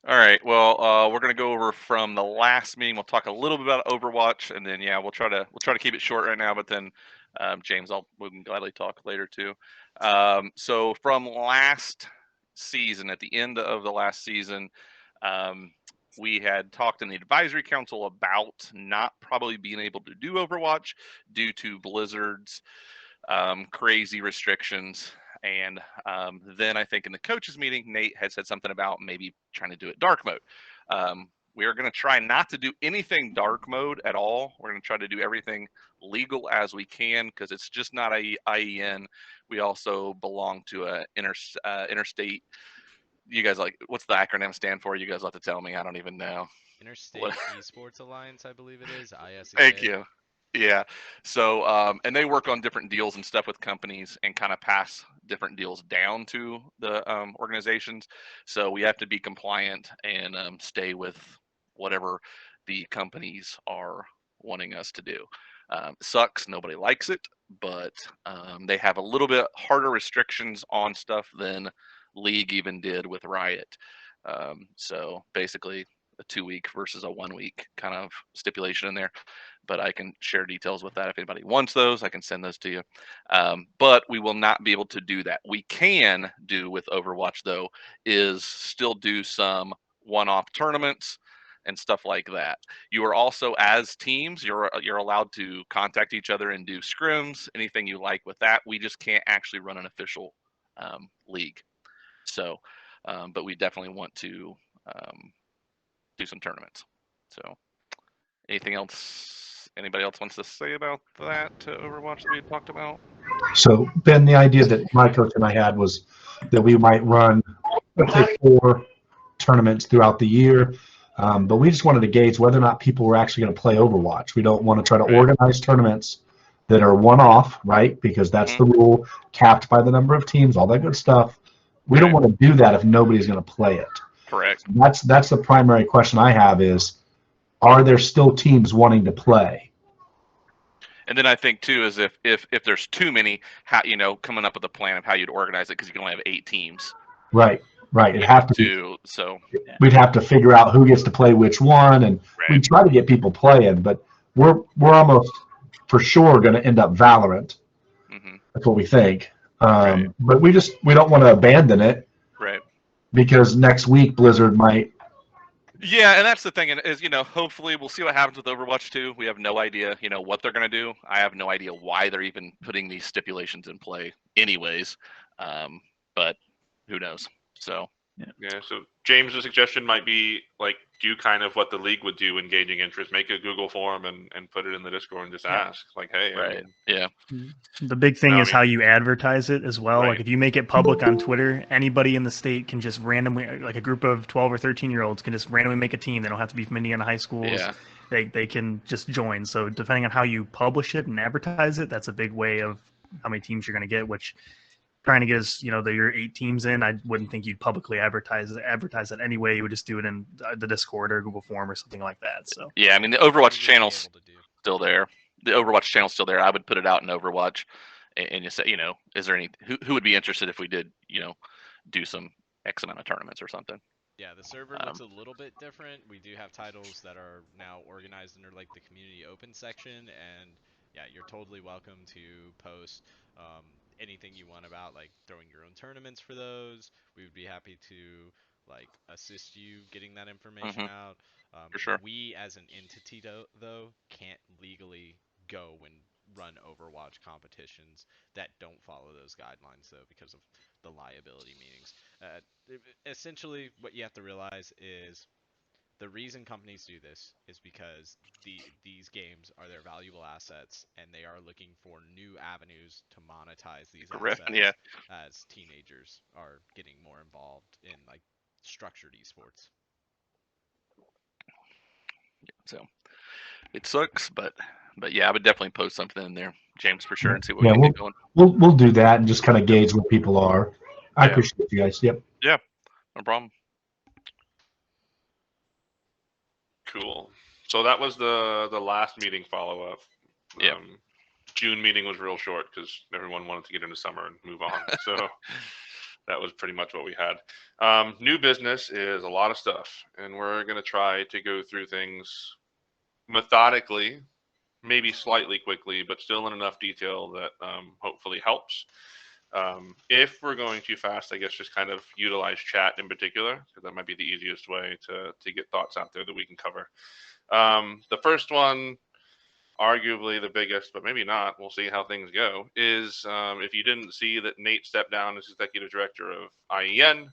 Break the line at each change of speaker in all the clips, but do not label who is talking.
All right. Well, we're gonna go over from the last meeting. We'll talk a little bit about Overwatch, and then we'll try to keep it short right now. But then, James, we can gladly talk later too. So from last season, at the end of the last season, um, we had talked in the advisory council about not probably being able to do Overwatch due to Blizzard's crazy restrictions. And then I think in the coaches meeting, Nate had said something about maybe trying to do it dark mode. We are going to try not to do anything dark mode at all. We're going to try to do everything legal as we can because it's just not a IEN. We also belong to a interstate. You guys like what's the acronym stand for? You guys have to tell me. I don't even know. What?
Interstate Esports Alliance, I believe it is,
Thank
ISEA.
you. Yeah. So, and they work on different deals and stuff with companies and kind of pass different deals down to the organizations. So we have to be compliant and stay with whatever the companies are wanting us to do. Sucks. Nobody likes it, but they have a little bit harder restrictions on stuff than League even did with Riot. So basically, a 2 week versus a 1 week kind of stipulation in there, but I can share details with that if anybody wants those. I can send those to you. But we will not be able to do that. We can do with Overwatch though is still do some one-off tournaments and stuff like that. You are also as teams, you're allowed to contact each other and do scrims, anything you like with that. We just can't actually run an official league. So, but we definitely want to um, do some tournaments. So, anything else? Anybody else wants to say about that Overwatch that we had talked about?
So, Ben, the idea that my coach and I had was that we might run, let's say, 4 tournaments throughout the year. But we just wanted to gauge whether or not people were actually going to play Overwatch. We don't want to try to
Right.
organize tournaments that are one-off, right? Because that's
Mm-hmm.
the rule, capped by the number of teams, all that good stuff. We don't
Right.
want to do that if nobody's going to play it.
Correct.
So that's the primary question I have is, are there still teams wanting to play?
And then I think too is if there's too many, how coming up with a plan of how you'd organize it because you can only have 8 teams.
Right, right. It'd have to be.
Too. So
We'd have to figure out who gets to play which one, and
right.
we'd try to get people playing. But we're almost for sure going to end up Valorant.
Mm-hmm.
That's what we think.
Right.
But we don't want to abandon it
Right.
because next week Blizzard might.
Yeah, and that's the thing is, hopefully we'll see what happens with Overwatch 2. We have no idea, what they're going to do. I have no idea why they're even putting these stipulations in play anyways. But who knows? So,
Yeah, so James's suggestion might be like do kind of what the league would do, engaging interest, make a Google form and put it in the Discord and just ask, like, hey, I
right.
mean,
Yeah.
The big thing
No, I
is how
mean-
you advertise it as well.
Right.
Like if you make it public on Twitter, anybody in the state can just randomly, like a group of 12 or 13-year-olds can just randomly make a team. They don't have to be from Indiana high schools.
Yeah.
They can just join. So depending on how you publish it and advertise it, that's a big way of how many teams you're going to get, which trying to get us, your 8 teams in, I wouldn't think you'd publicly advertise it anyway. You would just do it in the Discord or Google form or something like that. So
Yeah, I mean the
That's what
Overwatch
you would be
channel's
able to do.
still there. The Overwatch channel's still there. I would put it out in Overwatch, and you say, is there any who would be interested if we did, do some X amount of tournaments or something?
Yeah, the server looks a little bit different. We do have titles that are now organized under like the community open section, and yeah, you're totally welcome to post anything you want about like throwing your own tournaments for those. We would be happy to like assist you getting that information
Mm-hmm.
out.
For sure.
We as an entity though can't legally go and run Overwatch competitions that don't follow those guidelines though because of the liability meanings. Uh, Essentially what you have to realize is the reason companies do this is because these games are their valuable assets and they are looking for new avenues to monetize these
Yeah.
assets as teenagers are getting more involved in like structured esports.
So it sucks, but yeah, I would definitely post something in there, James, for sure, and see what we
Yeah,
can get going.
we'll do that and just kind of gauge where people are. I
Yeah.
appreciate you guys. Yep.
Yeah. No problem.
Cool. So that was the last meeting follow up.
Yeah.
June meeting was real short because everyone wanted to get into summer and move on. So that was pretty much what we had. New business is a lot of stuff, and we're going to try to go through things methodically, maybe slightly quickly, but still in enough detail that hopefully helps. If we're going too fast, I guess just kind of utilize chat in particular, because that might be the easiest way to get thoughts out there that we can cover. The first one, arguably the biggest, but maybe not, we'll see how things go, is if you didn't see that Nate stepped down as executive director of IEN,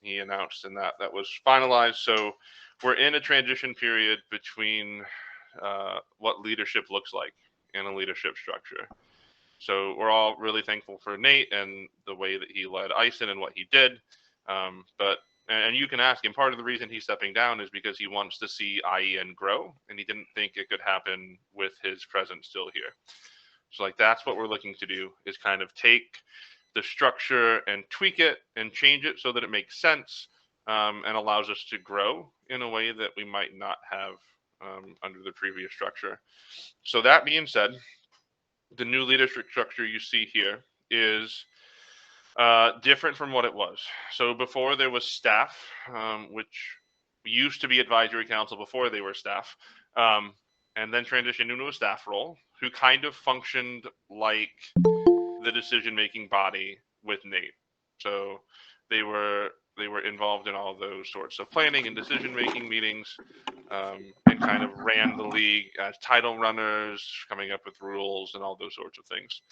he announced and that was finalized. So we're in a transition period between what leadership looks like in a leadership structure. So we're all really thankful for Nate and the way that he led ISIN and what he did. And you can ask him, part of the reason he's stepping down is because he wants to see IEN grow, and he didn't think it could happen with his presence still here. So like that's what we're looking to do, is kind of take the structure and tweak it and change it so that it makes sense, and allows us to grow in a way that we might not have under the previous structure. So that being said, the new leadership structure you see here is different from what it was. So before there was staff, which used to be advisory council before they were staff, and then transitioned into a staff role, who kind of functioned like the decision-making body with Nate. So they were involved in all those sorts of planning and decision-making meetings, and kind of ran the league as title runners, coming up with rules and all those sorts of things.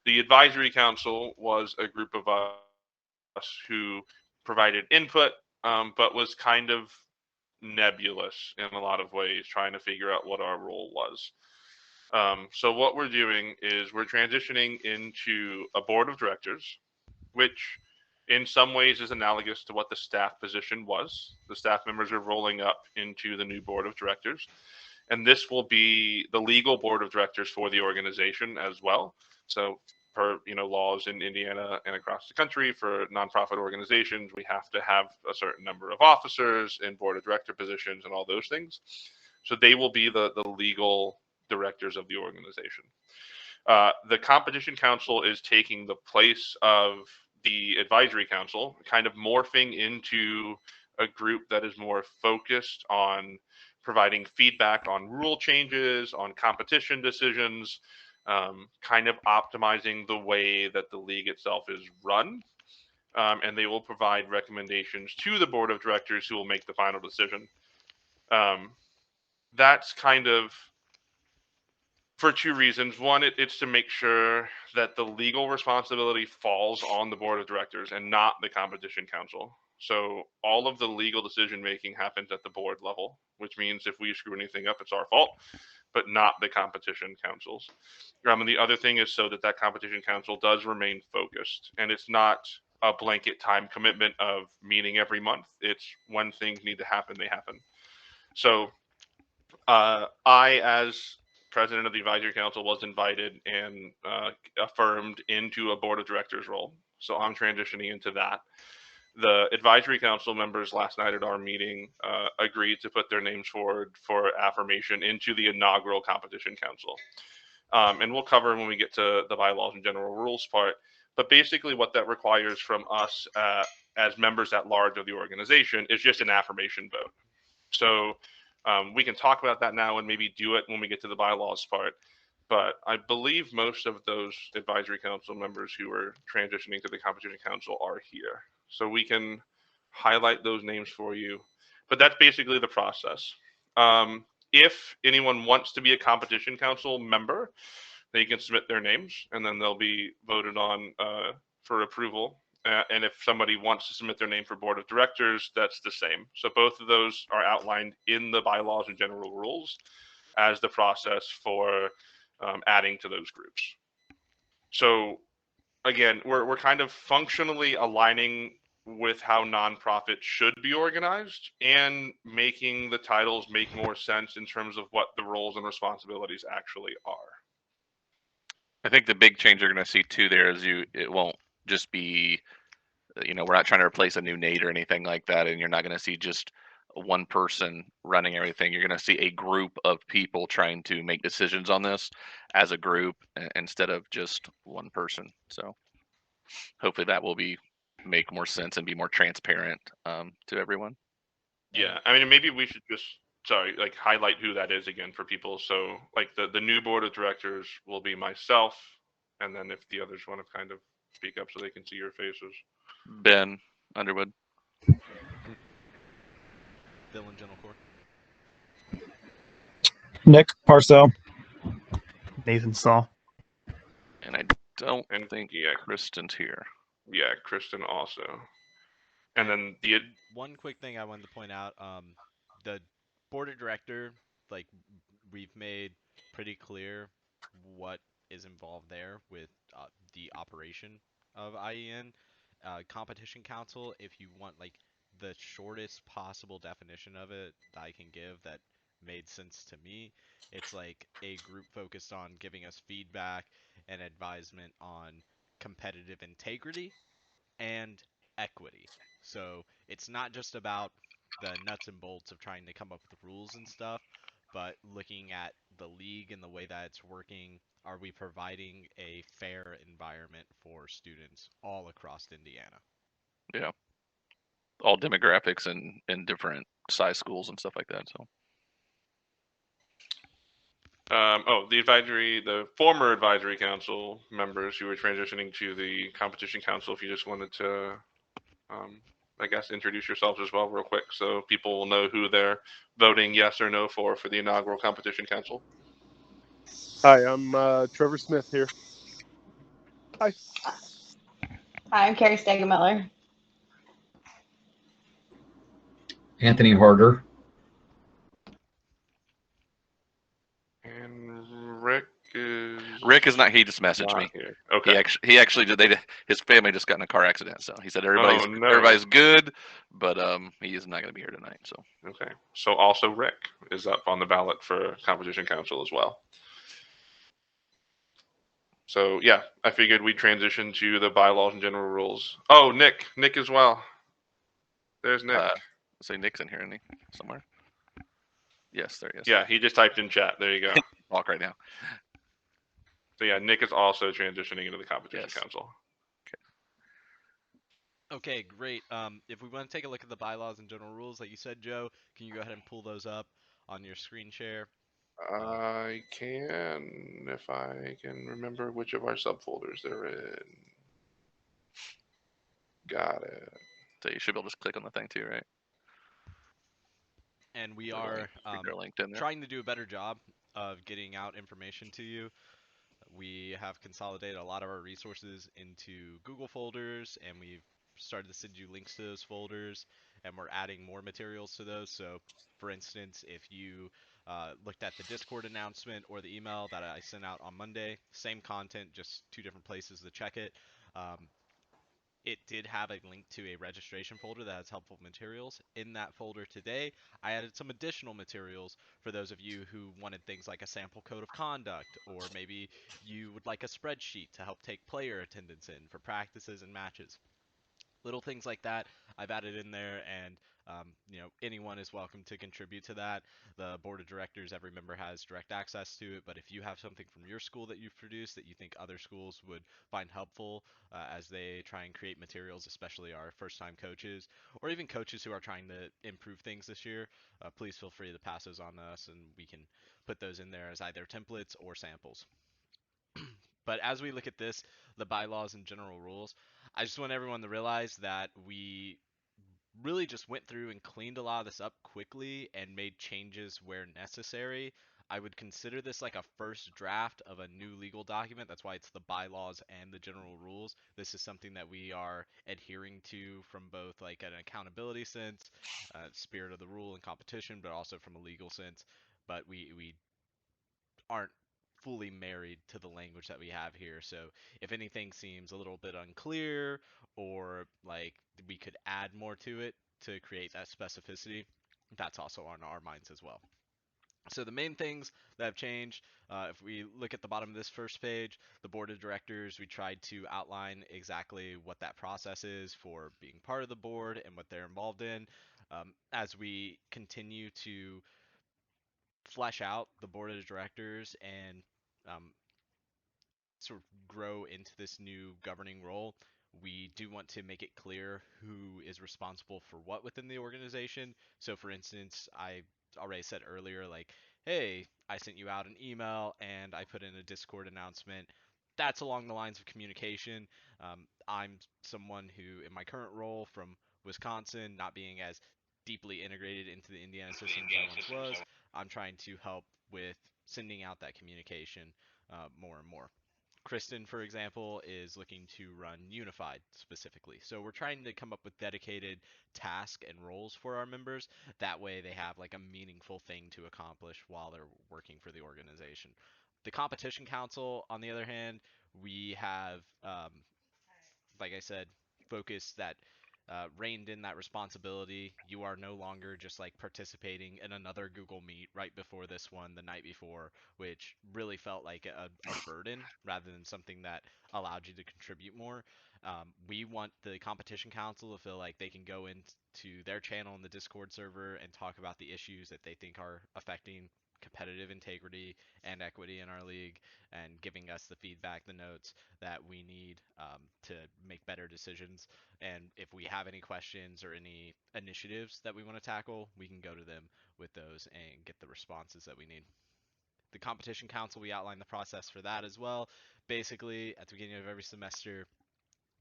The advisory council was a group of us who provided input, but was kind of nebulous in a lot of ways, trying to figure out what our role was. So what we're doing is we're transitioning into a board of directors, which in some ways is analogous to what the staff position was. The staff members are rolling up into the new board of directors, and this will be the legal board of directors for the organization as well. So per laws in Indiana and across the country for nonprofit organizations, we have to have a certain number of officers in board of director positions and all those things. So they will be the legal directors of the organization. The competition council is taking the place of the advisory council, kind of morphing into a group that is more focused on providing feedback on rule changes, on competition decisions, kind of optimizing the way that the league itself is run. And they will provide recommendations to the board of directors, who will make the final decision. That's kind of for two reasons. One, it's to make sure that the legal responsibility falls on the board of directors and not the competition council. So all of the legal decision making happens at the board level, which means if we screw anything up, it's our fault, but not the competition councils. And the other thing is so that competition council does remain focused, and it's not a blanket time commitment of meeting every month. It's when things need to happen, they happen. So I, as president of the advisory council, was invited and affirmed into a board of directors role. So I'm transitioning into that. The advisory council members last night at our meeting agreed to put their names forward for affirmation into the inaugural competition council. And we'll cover when we get to the bylaws and general rules part. But basically what that requires from us as members at large of the organization is just an affirmation vote. So we can talk about that now and maybe do it when we get to the bylaws part. But I believe most of those advisory council members who are transitioning to the competition council are here. So we can highlight those names for you. But that's basically the process. If anyone wants to be a competition council member, they can submit their names, and then they'll be voted on for approval. And if somebody wants to submit their name for board of directors, that's the same. So both of those are outlined in the bylaws and general rules as the process for adding to those groups. So again, we're kind of functionally aligning with how nonprofits should be organized and making the titles make more sense in terms of what the roles and responsibilities actually are.
I think the big change you're going to see too there is it won't just be, we're not trying to replace a new Nate or anything like that, and you're not going to see just one person running everything. You're going to see a group of people trying to make decisions on this as a group instead of just one person. So hopefully that will be make more sense and be more transparent to everyone.
Yeah, I mean, maybe we should just like highlight who that is again for people. So like the new board of directors will be myself, and then if the others want to kind of speak up so they can see your faces.
Ben Underwood.
Dylan Gentlecore.
Nick Parcell.
Nathan Stahl.
And I don't
And
think
yeah,
Kristen's here.
yeah, Kristen also. And then the
One quick thing I wanted to point out, the board of director, like we've made pretty clear what is involved there with the operation of IEN. Competition council, if you want like the shortest possible definition of it that I can give that made sense to me, it's like a group focused on giving us feedback and advisement on competitive integrity and equity. So it's not just about the nuts and bolts of trying to come up with rules and stuff, but looking at the league and the way that it's working. Are we providing a fair environment for students all across Indiana?
Yeah, all demographics and different size schools and stuff like that. So
the former advisory council members who are transitioning to the competition council. If you just wanted to, I guess, introduce yourselves as well, real quick, so people will know who they're voting yes or no for the inaugural competition council.
Hi, I'm Trevor Smith here. Hi.
Hi, I'm Carrie Stegemiller.
Anthony Harder.
And Rick
is not. He just messaged me.
Here. Okay.
He actually did. His family just got in a car accident, so he said
no.
everybody's good, but he is not going to be here tonight. So
Okay. So also Rick is up on the ballot for competition council as well. So yeah, I figured we'd transition to the bylaws and general rules. Oh, Nick as well. There's Nick.
say Nick's in here, isn't he? Somewhere. Yes, there he is.
Yeah, he just typed in chat. There you go.
Talk right now.
So yeah, Nick is also transitioning into the competition
Yes.
council.
Okay, great. If we want to take a look at the bylaws and general rules, like you said, Joe, can you go ahead and pull those up on your screen share?
I can, if I can remember which of our subfolders they're in. Got it.
So you should be able to just click on the thing too, right?
And we
They're
are
linked in there.
trying to do a better job of getting out information to you. We have consolidated a lot of our resources into Google folders, and we've started to send you links to those folders, and we're adding more materials to those. So, for instance, if you looked at the Discord announcement or the email that I sent out on Monday, same content, just two different places to check it. It did have a link to a registration folder that has helpful materials. In that folder today, I added some additional materials for those of you who wanted things like a sample code of conduct, or maybe you would like a spreadsheet to help take player attendance in for practices and matches. Little things like that I've added in there, and anyone is welcome to contribute to that. The board of directors, every member has direct access to it, but if you have something from your school that you've produced that you think other schools would find helpful as they try and create materials, especially our first-time coaches, or even coaches who are trying to improve things this year, please feel free to pass those on to us, and we can put those in there as either templates or samples. But as we look at this, the bylaws and general rules, I just want everyone to realize that we really just went through and cleaned a lot of this up quickly and made changes where necessary. I would consider this like a first draft of a new legal document. That's why it's the bylaws and the general rules. This is something that we are adhering to from both like an accountability sense, spirit of the rule and competition, but also from a legal sense. But we aren't fully married to the language that we have here. So if anything seems a little bit unclear, or like we could add more to it to create that specificity, that's also on our minds as well. So the main things that have changed, if we look at the bottom of this first page, the board of directors, we tried to outline exactly what that process is for being part of the board and what they're involved in. As we continue to flesh out the board of directors and sort of grow into this new governing role, we do want to make it clear who is responsible for what within the organization. So, for instance, I already said earlier, like, hey, I sent you out an email and I put in a Discord announcement. That's along the lines of communication. I'm someone who, in my current role from Wisconsin, not being as deeply integrated into the Indiana system as I once was, I'm trying to help with sending out that communication more and more. Kristen, for example, is looking to run Unified specifically. So we're trying to come up with dedicated tasks and roles for our members. That way they have like a meaningful thing to accomplish while they're working for the organization. The Competition Council, on the other hand, we have like I said, focus that reined in that responsibility. You are no longer just like participating in another Google Meet right before this one the night before, which really felt like a burden rather than something that allowed you to contribute more. We want the competition council to feel like they can go into their channel in the Discord server and talk about the issues that they think are affecting competitive integrity and equity in our league, and giving us the feedback, the notes that we need to make better decisions. And if we have any questions or any initiatives that we want to tackle, we can go to them with those and get the responses that we need. The competition council, we outline the process for that as well. Basically, at the beginning of every semester,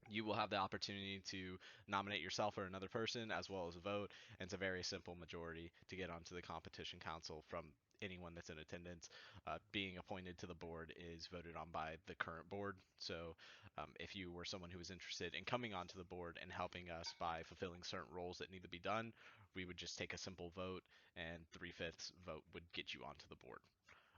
you will have the opportunity to nominate yourself or another person as well as a vote, and it's a very simple majority to get onto the competition council from anyone that's in attendance. Being appointed to the board is voted on by the current board. So if you were someone who was interested in coming onto the board and helping us by fulfilling certain roles that need to be done, we would just take a simple vote, and 3/5 vote would get you onto the board.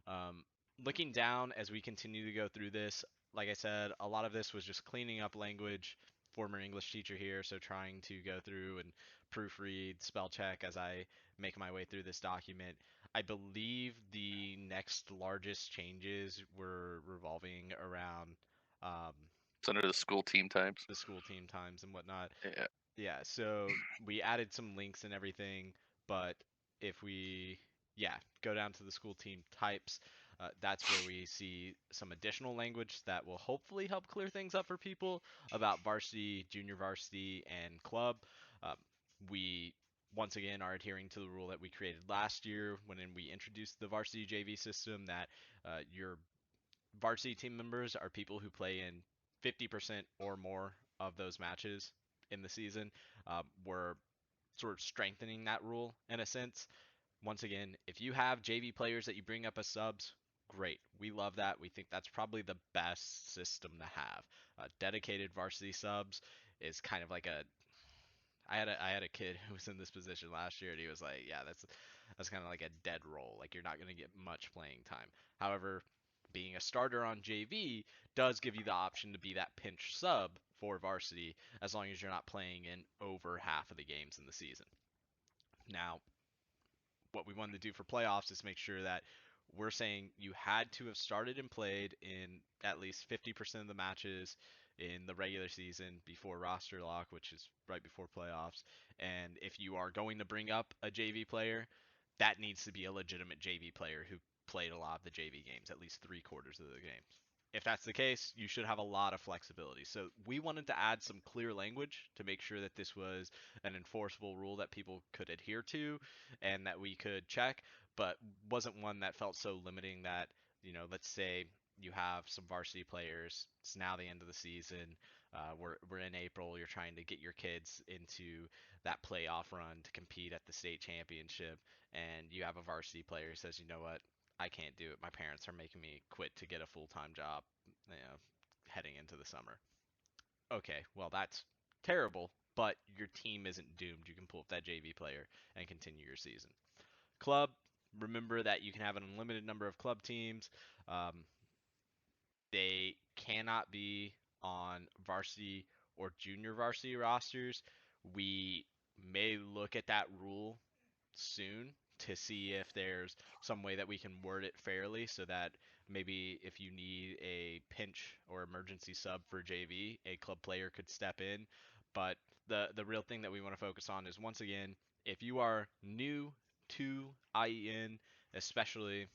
Um, Looking down as we continue to go through this, like I said, a lot of this was just cleaning up language. Former English teacher here, so trying to go through and proofread, spell check as I make my way through this document. I believe the next largest changes were revolving around um,
It's under the school team types.
the school team times and whatnot.
Yeah.
Yeah, so we added some links and everything, but if we, yeah, go down to the school team types, that's where we see some additional language that will hopefully help clear things up for people about varsity, junior varsity, and club. Um, we once again are adhering to the rule that we created last year when we introduced the varsity JV system, that your varsity team members are people who play in 50% or more of those matches in the season. We're sort of strengthening that rule in a sense. Once again, if you have JV players that you bring up as subs, great. We love that. We think that's probably the best system to have. Dedicated varsity subs is kind of like a I had a kid who was in this position last year, and he was like, "Yeah, that's kind of like a dead role. Like you're not going to get much playing time." However, being a starter on JV does give you the option to be that pinch sub for varsity as long as you're not playing in over half of the games in the season. Now, what we wanted to do for playoffs is make sure that we're saying you had to have started and played in at least 50% of the matches in the regular season before roster lock, which is right before playoffs. And if you are going to bring up a JV player, that needs to be a legitimate JV player who played a lot of the JV games, at least 3/4 of the games. If that's the case, you should have a lot of flexibility. So we wanted to add some clear language to make sure that this was an enforceable rule that people could adhere to and that we could check, but wasn't one that felt so limiting that, let's say you have some varsity players, it's now the end of the season, we're in April, you're trying to get your kids into that playoff run to compete at the state championship, and you have a varsity player who says, you know what, I can't do it. My parents are making me quit to get a full-time job, heading into the summer. Okay, well that's terrible, but your team isn't doomed. You can pull up that JV player and continue your season. Club, remember that you can have an unlimited number of club teams. Um, they cannot be on varsity or junior varsity rosters. We may look at that rule soon to see if there's some way that we can word it fairly so that maybe if you need a pinch or emergency sub for JV, a club player could step in. But the real thing that we want to focus on is, once again, if you are new to IEN, especially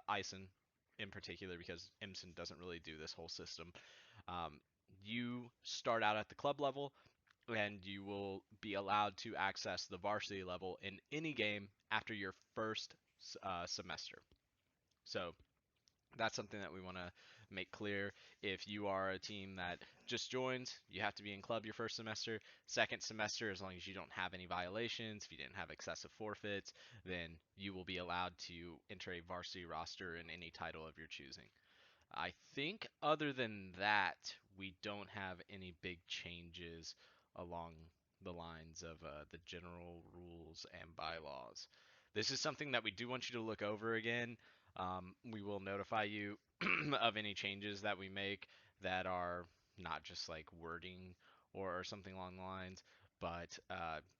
ISIN in particular, because IMSIN doesn't really do this whole system, um, you start out at the club level, and you will be allowed to access the varsity level in any game after your first semester. So that's something that we want to make clear. If you are a team that just joined, you have to be in club your first semester. Second semester, as long as you don't have any violations, if you didn't have excessive forfeits, then you will be allowed to enter a varsity roster in any title of your choosing. I think other than that, we don't have any big changes along the lines of the general rules and bylaws. This is something that we do want you to look over again. We will notify you of any changes that we make that are not just like wording or something along the lines, but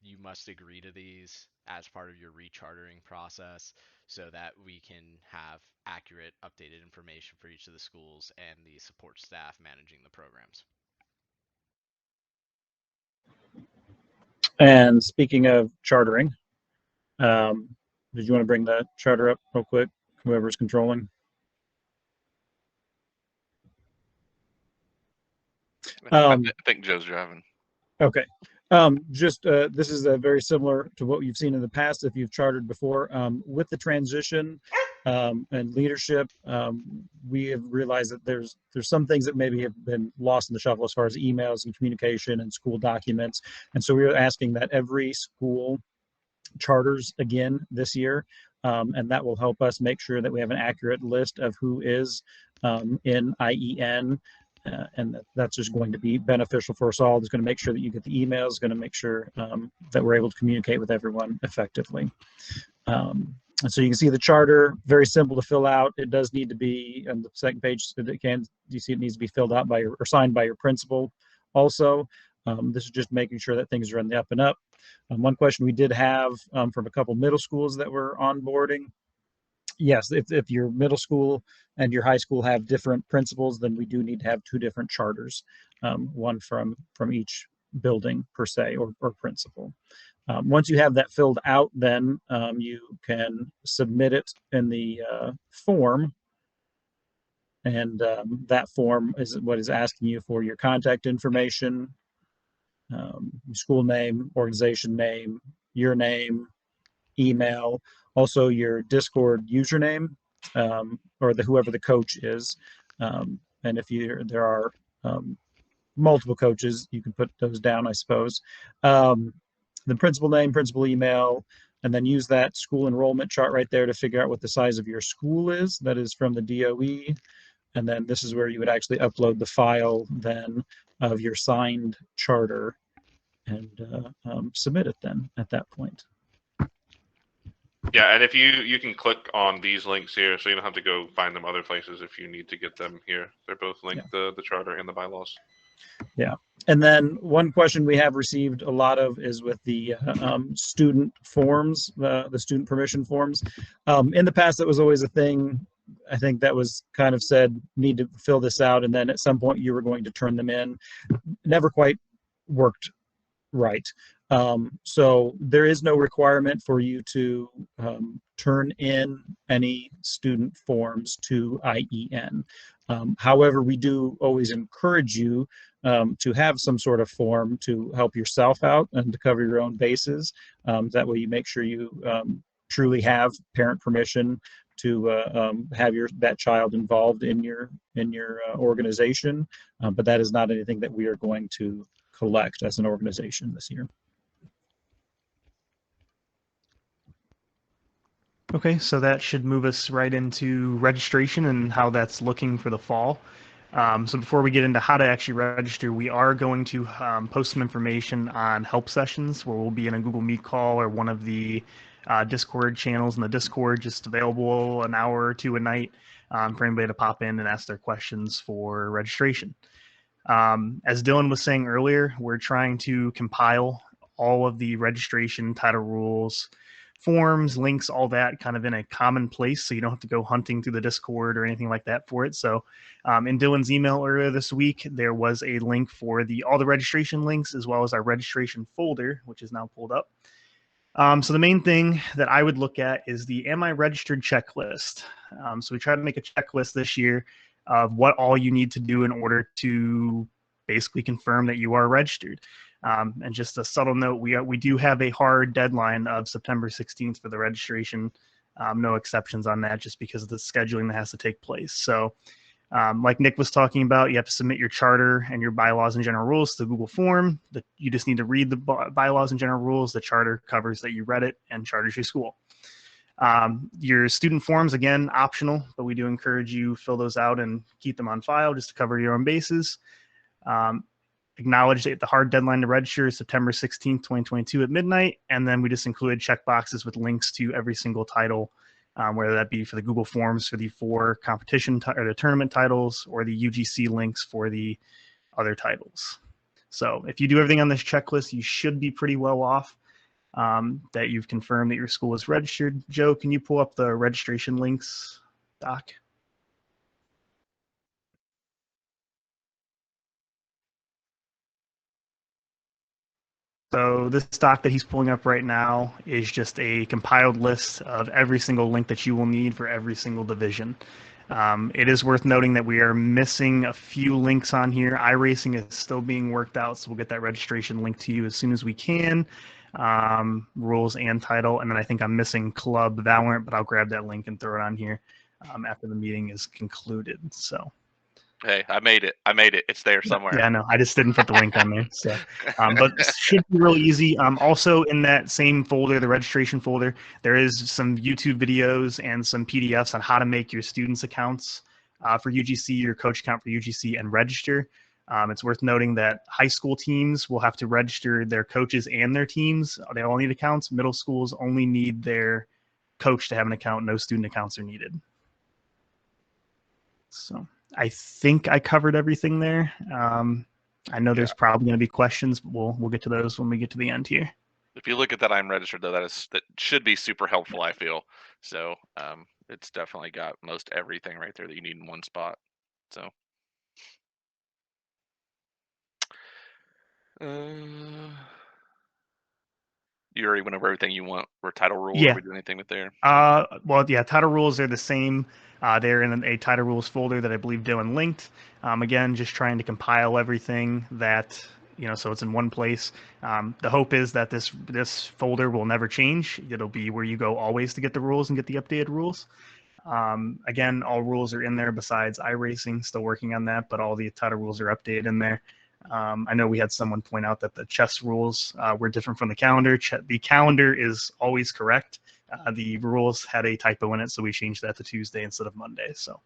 you must agree to these as part of your rechartering process so that we can have accurate, updated information for each of the schools and the support staff managing the programs.
And speaking of chartering, did you want to bring the charter up real quick? Whoever's controlling.
I think Joe's driving.
Okay. Just this is very similar to what you've seen in the past if you've chartered before. With the transition and leadership, we have realized that there's some things that maybe have been lost in the shuffle as far as emails and communication and school documents. And so we are asking that every school charters again this year, and that will help us make sure that we have an accurate list of who is in IEN. And that's just going to be beneficial for us all. It's going to make sure that you get the emails, going to make sure that we're able to communicate with everyone effectively. And so you can see the charter, very simple to fill out. It does need to be on the second page. You see it needs to be filled out by your, or signed by your principal also. This is just making sure that things are on the up and up. One question we did have from a couple middle schools that were onboarding. Yes, if your middle school and your high school have different principals, then we do need to have two different charters, one from each building per se or principal. Once you have that filled out, then you can submit it in the form. And that form is what is asking you for your contact information, school name, organization name, your name, email, also your Discord username, or whoever the coach is. And if there are multiple coaches, you can put those down, I suppose. The principal name, principal email, and then use that school enrollment chart right there to figure out what the size of your school is. That is from the DOE. And then this is where you would actually upload the file then of your signed charter and submit it then at that point.
Yeah, and if you can click on these links here, so you don't have to go find them other places if you need to get them here. They're both linked, the charter and the bylaws.
Yeah. And then one question we have received a lot of is with the student forms, the student permission forms. In the past, that was always a thing. I think that was kind of said, need to fill this out. And then at some point you were going to turn them in. Never quite worked right. So there is no requirement for you to turn in any student forms to IEN. However, we do always encourage you to have some sort of form to help yourself out and to cover your own bases. That way you make sure you truly have parent permission to have that child involved in your organization. But that is not anything that we are going to collect as an organization this year.
Okay, so that should move us right into registration and how that's looking for the fall. So before we get into how to actually register, we are going to post some information on help sessions where we'll be in a Google Meet call or one of the Discord channels in the Discord, just available an hour or two a night for anybody to pop in and ask their questions for registration. As Dylan was saying earlier, we're trying to compile all of the registration, title rules, forms, links, all that kind of in a common place so you don't have to go hunting through the Discord or anything like that for it. So in Dylan's email earlier this week, there was a link for all the registration links as well as our registration folder, which is now pulled up. So the main thing that I would look at is the Am I Registered checklist. So we try to make a checklist this year of what all you need to do in order to basically confirm that you are registered. And just a subtle note, we do have a hard deadline of September 16th for the registration. No exceptions on that, just because of the scheduling that has to take place. So like Nick was talking about, you have to submit your charter and your bylaws and general rules to the Google form. You just need to read the bylaws and general rules. The charter covers that you read it and charters your school. Your student forms, again, optional, but we do encourage you fill those out and keep them on file just to cover your own bases. Acknowledge that the hard deadline to register is September 16th, 2022 at midnight. And then we just included checkboxes with links to every single title, whether that be for the Google Forms for the 4 competition or the tournament titles, or the UGC links for the other titles. So if you do everything on this checklist, you should be pretty well off. That you've confirmed that your school is registered. Joe, can you pull up the registration links doc? So this doc that he's pulling up right now is just a compiled list of every single link that you will need for every single division. It is worth noting that we are missing a few links on here. iRacing is still being worked out, so we'll get that registration link to you as soon as we can. Rules and title, and then I think I'm missing Club Valorant, but I'll grab that link and throw it on here after the meeting is concluded. So.
Hey, I made it. I made it. It's there somewhere.
Yeah, no, I just didn't put the link on there. So, but it should be really easy. Also, in that same folder, the registration folder, there is some YouTube videos and some PDFs on how to make your students' accounts for UGC, your coach account for UGC, and register. It's worth noting that high school teams will have to register their coaches and their teams. They all need accounts. Middle schools only need their coach to have an account. No student accounts are needed. So I think I covered everything there. I know there's probably going to be questions, but we'll get to those when we get to the end here.
If you look at that I'm registered, though, that should be super helpful, I feel. So it's definitely got most everything right there that you need in one spot. So you already went over everything you want for title rules.
Yeah.
Are we doing anything with there?
Well, yeah, title rules are the same. They're in a title rules folder that I believe Dylan linked. Again, just trying to compile everything that, so it's in one place. The hope is that this folder will never change. It'll be where you go always to get the rules and get the updated rules. Again, all rules are in there besides iRacing, still working on that, but all the title rules are updated in there. I know we had someone point out that the chess rules were different from the calendar. The calendar is always correct. The rules had a typo in it, so we changed that to Tuesday instead of Monday. So,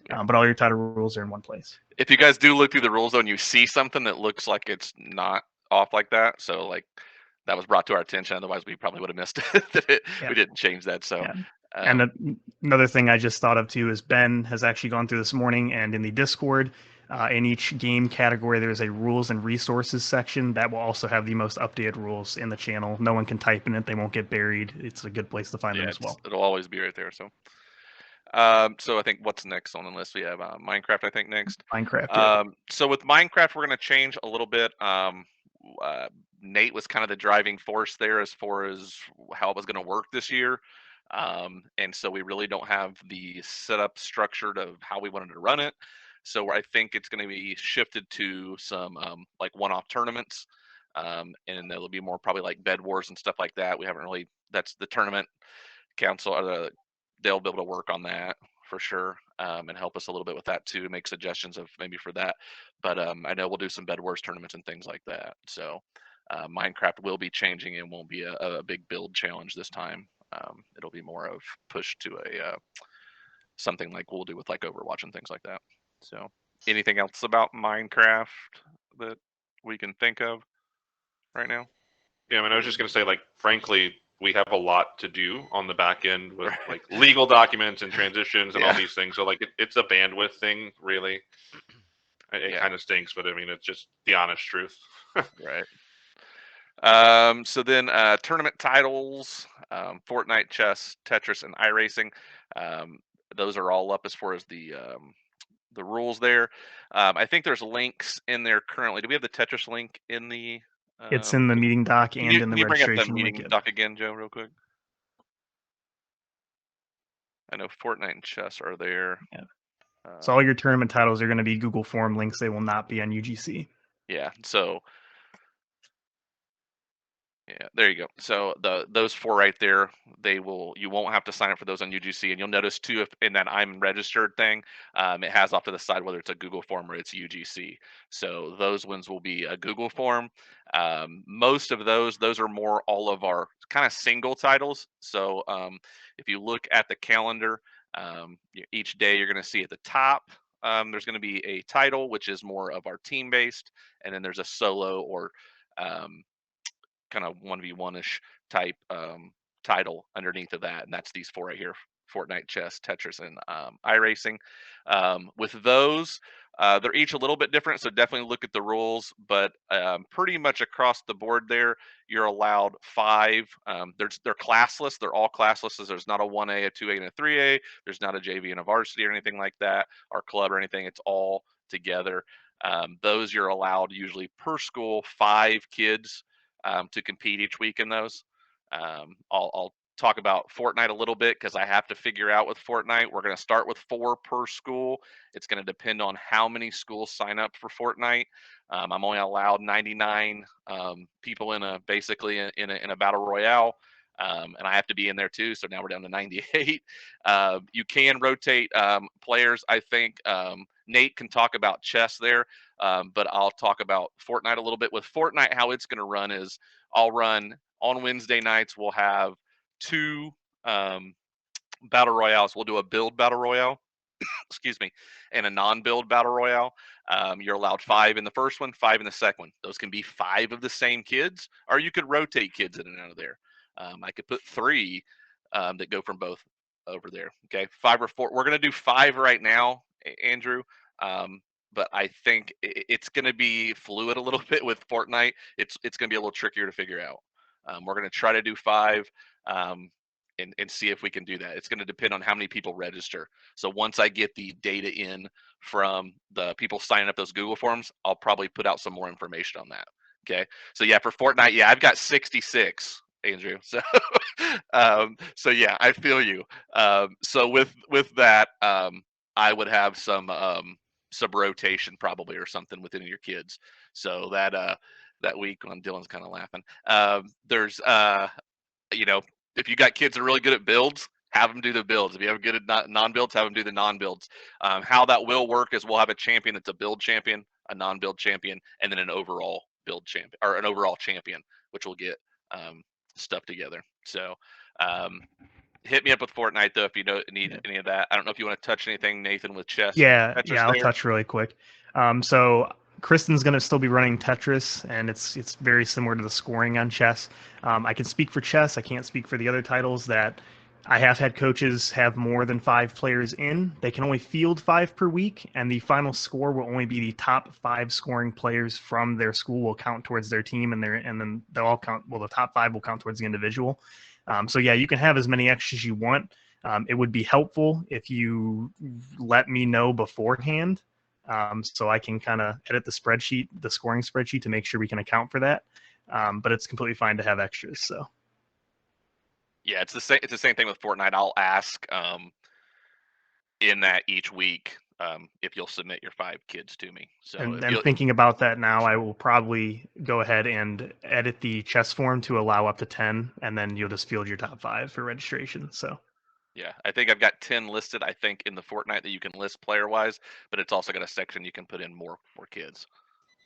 but all your title rules are in one place.
If you guys do look through the rules, though, and you see something that looks like it's not off like that, so like that was brought to our attention. Otherwise, we probably would have missed it. We didn't change that. So.
Yeah. And another thing I just thought of too is Ben has actually gone through this morning, and in the Discord, in each game category, there's a rules and resources section that will also have the most updated rules in the channel. No one can type in it; they won't get buried. It's a good place to find them as well.
It'll always be right there. So, so I think what's next on the list? We have Minecraft. I think next.
Minecraft.
So with Minecraft, we're going to change a little bit. Nate was kind of the driving force there as far as how it was going to work this year. And so we really don't have the setup structured of how we wanted to run it. So I think it's going to be shifted to some like one-off tournaments, and there'll be more probably like bed wars and stuff like that. We haven't really. That's the tournament council. They'll be able to work on that for sure, and help us a little bit with that too. Make suggestions of maybe for that. But I know we'll do some bed wars tournaments and things like that. So Minecraft will be changing and won't be a big build challenge this time. It'll be more of push to a something like we'll do with like Overwatch and things like that. So anything else about Minecraft that we can think of right now?
Yeah, I mean, I was just going to say, like, frankly, we have a lot to do on the back end with like legal documents and transitions and all these things. So like it's a bandwidth thing, really. It kind of stinks, but I mean, it's just the honest truth.
Right. So then tournament titles, Fortnite, chess, Tetris, and iRacing. Those are all up as far as the rules there. I think there's links in there currently. Do we have the Tetris link in the?
It's in the meeting doc and in the
Can you bring up the
registration
meeting
link.
doc again, Joe, real quick? I know Fortnite and chess are there.
Yeah. So all your tournament titles are going to be Google Form links. They will not be on UGC.
Yeah. So yeah, there you go. So those four right there, you won't have to sign up for those on UGC, and you'll notice too if in that I'm registered thing, it has off to the side whether it's a Google form or it's UGC. So those ones will be a Google form. Most of those are more all of our kind of single titles. So if you look at the calendar, each day you're going to see at the top. There's going to be a title, which is more of our team based, and then there's a solo or um, kind of 1v1 ish type title underneath of that, and that's these four right here: Fortnite, chess, Tetris, and iRacing. With those, they're each a little bit different, so definitely look at the rules. But pretty much across the board, there you're allowed five. They're classless. They're all classless. There's not a 1A, a 2A, and a 3A. There's not a JV and a varsity or anything like that, or club or anything. It's all together. Those you're allowed usually per school 5 kids to compete each week in those. I'll talk about Fortnite a little bit because I have to figure out with Fortnite. We're going to start with 4 per school. It's going to depend on how many schools sign up for Fortnite. I'm only allowed 99 people in a basically in a battle royale. And I have to be in there too. So now we're down to 98. You can rotate players. I think Nate can talk about chess there, but I'll talk about Fortnite a little bit. With Fortnite, how it's going to run is I'll run on Wednesday nights. We'll have 2 battle royales. We'll do a build battle royale, excuse me, and a non-build battle royale. You're allowed 5 in the first one, 5 in the second one. Those can be 5 of the same kids, or you could rotate kids in and out of there. I could put 3 that go from both over there. Okay, 5 or 4. We're gonna do 5 right now, Andrew. But I think it's going to be fluid a little bit with Fortnite. It's going to be a little trickier to figure out. We're going to try to do 5 um, and see if we can do that. It's going to depend on how many people register. So once I get the data in from the people signing up those Google forms, I'll probably put out some more information on that. Okay. So yeah, for Fortnite, yeah, I've got 66, Andrew. So so yeah, I feel you. So with that, I would have some rotation probably or something within your kids. So that week when Dylan's kind of laughing, there's you know, if you got kids that are really good at builds, have them do the builds. If you have good at non-builds, have them do the non-builds. How that will work is we'll have a champion that's a build champion, a non-build champion, and then an overall build champion or an overall champion, which will get stuff together. So hit me up with Fortnite though if you need any of that. I don't know if you want to touch anything, Nathan, with chess or
Yeah,
Tetris
yeah, I'll
there.
touch really quick. So Kristen's going to still be running Tetris, and it's very similar to the scoring on chess. I can speak for chess. I can't speak for the other titles that I have had coaches have more than 5 players in. They can only field 5 per week, and the final score will only be the top 5 scoring players from their school will count towards their team, and then they'll all count. Well, the top 5 will count towards the individual. So yeah, you can have as many extras you want. It would be helpful if you let me know beforehand, so I can kind of edit the spreadsheet, the scoring spreadsheet, to make sure we can account for that. But it's completely fine to have extras. So
Yeah, it's the same. It's the same thing with Fortnite. I'll ask in that each week if you'll submit your 5 kids to me. So
and
if
then
you'll,
thinking about that now, I will probably go ahead and edit the chess form to allow up to 10, and then you'll just field your top 5 for registration. So
yeah, I think I've got 10 listed. I think in the Fortnite that you can list player wise, but it's also got a section you can put in more kids.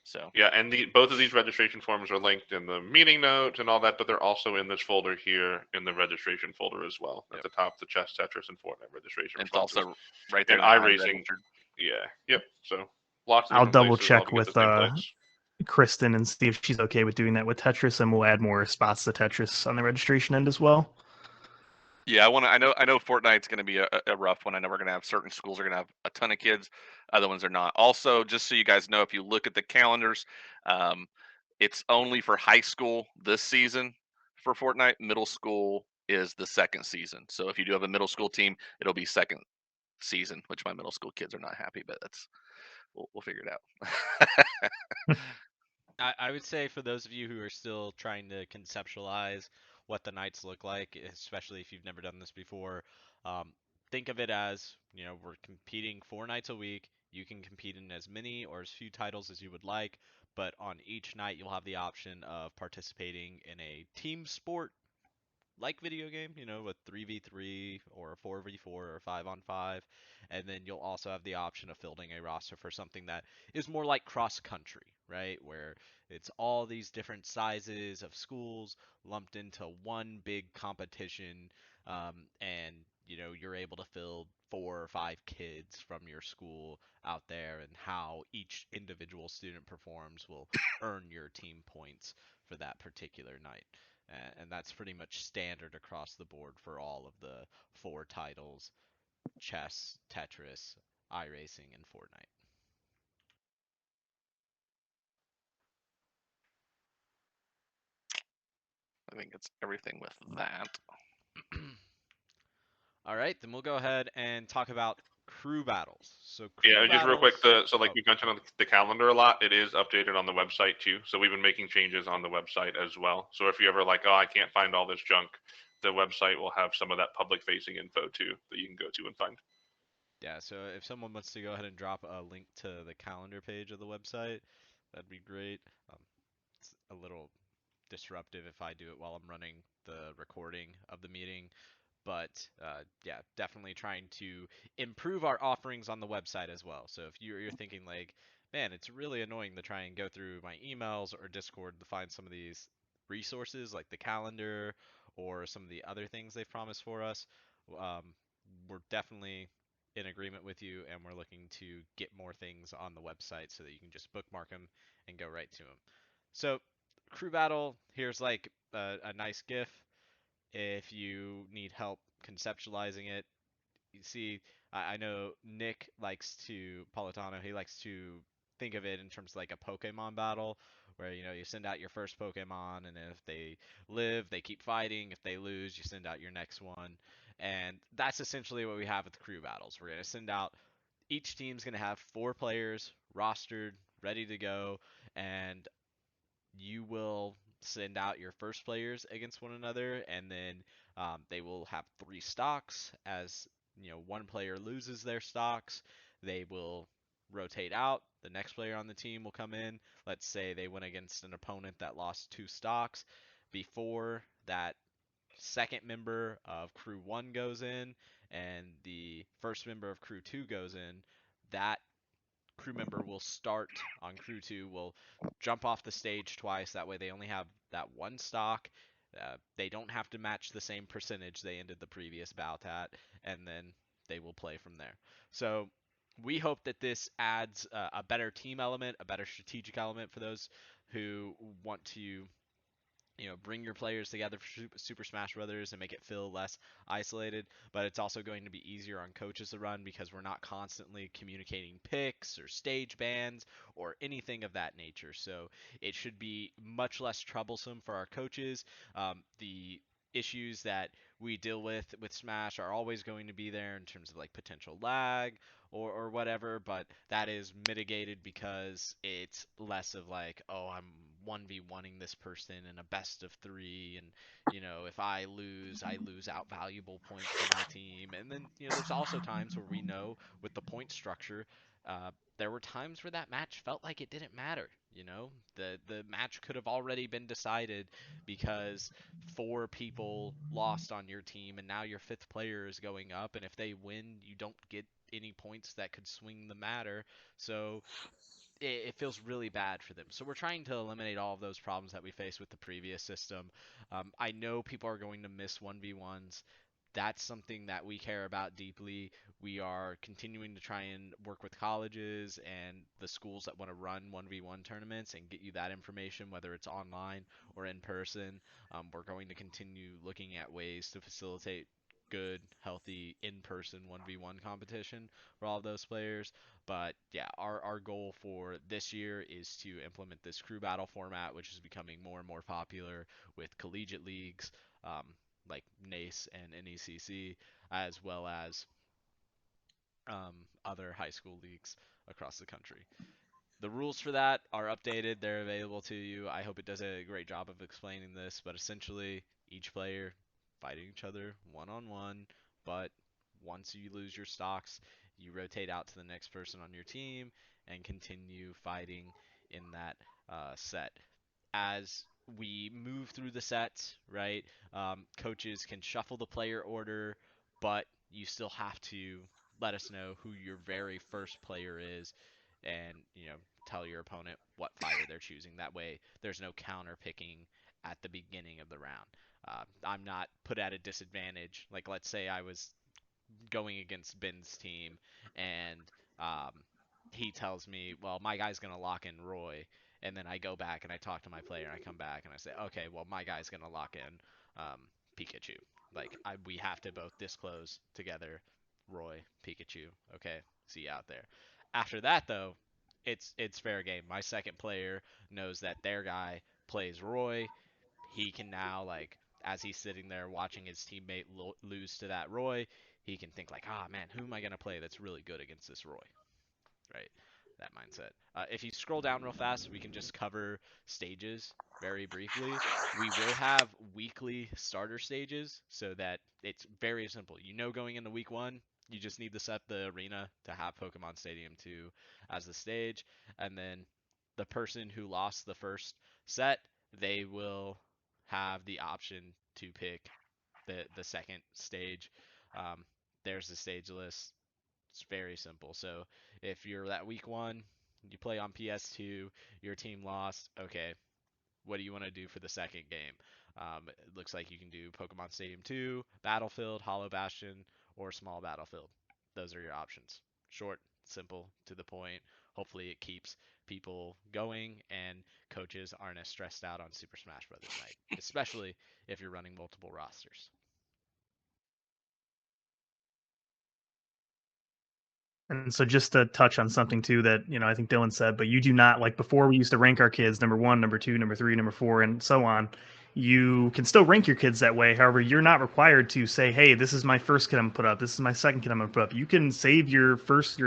So
Yeah, and both of these registration forms are linked in the meeting notes and all that, but they're also in this folder here in the registration folder as well. At
yep.
the top, the chess, Tetris, and Fortnite registration
And it's
responses.
also right there
And
in I'm
iRacing,
registered.
yeah, yep. So lots of
I'll
different
double
places all
check
to get the
with
same place.
Kristen and see if she's okay with doing that with Tetris, and we'll add more spots to Tetris on the registration end as well.
Yeah, I know Fortnite's going to be a rough one. I know we're going to have certain schools are going to have a ton of kids, other ones are not. Also, just so you guys know, if you look at the calendars, um, it's only for high school this season for Fortnite. Middle school is the second season. So if you do have a middle school team, it'll be second season, which my middle school kids are not happy, but that's we'll figure it out.
I would say for those of you who are still trying to conceptualize what the nights look like, especially if you've never done this before, um, think of it as, we're competing 4 nights a week. You can compete in as many or as few titles as you would like, but on each night you'll have the option of participating in a team sport like video game, with 3v3 or 4v4 or 5-on-5, and then you'll also have the option of fielding a roster for something that is more like cross country, right? Where it's all these different sizes of schools lumped into one big competition, and you're able to field 4 or 5 kids from your school out there, and how each individual student performs will earn your team points for that particular night. And that's pretty much standard across the board for all of the 4 titles: chess, Tetris, iRacing, and Fortnite.
I think it's everything with that.
All right, then we'll go ahead and talk about crew battles. So
Yeah,
crew
just real quick.
battles.
So like
Oh,
you mentioned on the calendar a lot, it is updated on the website too. So we've been making changes on the website as well. So if you ever like, oh, I can't find all this junk, the website will have some of that public facing info too that you can go to and find.
yeah. So if someone wants to go ahead and drop a link to the calendar page of the website, that'd be great. It's a little disruptive if I do it while I'm running the recording of the meeting. But yeah, definitely trying to improve our offerings on the website as well. So if you're thinking like, man, it's really annoying to try and go through my emails or Discord to find some of these resources like the calendar or some of the other things they've promised for us, um, we're definitely in agreement with you, and we're looking to get more things on the website so that you can just bookmark them and go right to them. So crew battle, here's like a nice GIF if you need help conceptualizing it. You see, I know Nick likes to, Politano, he likes to think of it in terms of like a Pokemon battle, where you send out your first Pokemon, and if they live, they keep fighting. If they lose, you send out your next one. And that's essentially what we have with crew battles. We're going to send out, each team's going to have 4 players rostered, ready to go, and you will send out your first players against one another, and then they will have 3 stocks. As one player loses their stocks, they will rotate out. The next player on the team will come in. Let's say they went against an opponent that lost 2 stocks. Before that second member of crew 1 goes in and the first member of crew 2 goes in, that crew member will start on crew 2, will jump off the stage twice. That way they only have that 1 stock. They don't have to match the same percentage they ended the previous bout at, and then they will play from there. So we hope that this adds a better team element, a better strategic element for those who want to bring your players together for Super Smash Brothers and make it feel less isolated. But it's also going to be easier on coaches to run because we're not constantly communicating picks or stage bans or anything of that nature. So it should be much less troublesome for our coaches. The issues that we deal with Smash are always going to be there in terms of like potential lag or whatever, but that is mitigated because it's less of like, oh, I'm 1v1ing this person in a best of 3, and if I lose out valuable points for my team. And then there's also times where we know with the point structure, there were times where that match felt like it didn't matter. The match could have already been decided because 4 people lost on your team, and now your 5th player is going up, and if they win, you don't get any points that could swing the matter. So it feels really bad for them. So we're trying to eliminate all of those problems that we faced with the previous system. I know people are going to miss 1v1s. That's something that we care about deeply. We are continuing to try and work with colleges and the schools that want to run 1v1 tournaments and get you that information, whether it's online or in person. We're going to continue looking at ways to facilitate good, healthy, in-person 1v1 competition for all of those players. But yeah, our goal for this year is to implement this crew battle format, which is becoming more and more popular with collegiate leagues, like NACE and NECC, as well as other high school leagues across the country. The rules for that are updated. They're available to you. I hope it does a great job of explaining this, but essentially each player fighting each other one-on-one, but once you lose your stocks, you rotate out to the next person on your team and continue fighting in that set. As we move through the sets, right, coaches can shuffle the player order, but you still have to let us know who your very first player is, and tell your opponent what fighter they're choosing. That way, there's no counter picking at the beginning of the round. I'm not put at a disadvantage. Like, let's say I was going against Ben's team, and he tells me, well, my guy's going to lock in Roy. And then I go back and I talk to my player, and I come back and I say, okay, well, my guy's going to lock in Pikachu. Like, we have to both disclose together, Roy, Pikachu. Okay, see you out there. After that, though, it's fair game. My second player knows that their guy plays Roy. He can now, like, as he's sitting there watching his teammate lose to that Roy, he can think like, ah, man, who am I going to play that's really good against this Roy? Right? That mindset. If you scroll down real fast, we can just cover stages very briefly. We will have weekly starter stages so that it's very simple. Going into week 1, you just need to set the arena to have Pokemon Stadium 2 as the stage. And then the person who lost the first set, they will have the option to pick the second stage. There's the stage list. It's very simple. So if you're at week 1, you play on PS2, your team lost, okay, what do you want to do for the second game? It looks like you can do Pokemon Stadium 2, Battlefield, Hollow Bastion, or Small Battlefield. Those are your options. Short, simple, to the point. Hopefully it keeps people going and coaches aren't as stressed out on Super Smash Bros. Night, especially if you're running multiple rosters.
And so just to touch on something too that, I think Dylan said, but you do not, like before we used to rank our kids number 1, number 2, number 3, number 4, and so on. You can still rank your kids that way. However, you're not required to say, hey, this is my first kid I'm going to put up. This is my second kid I'm going to put up. You can save your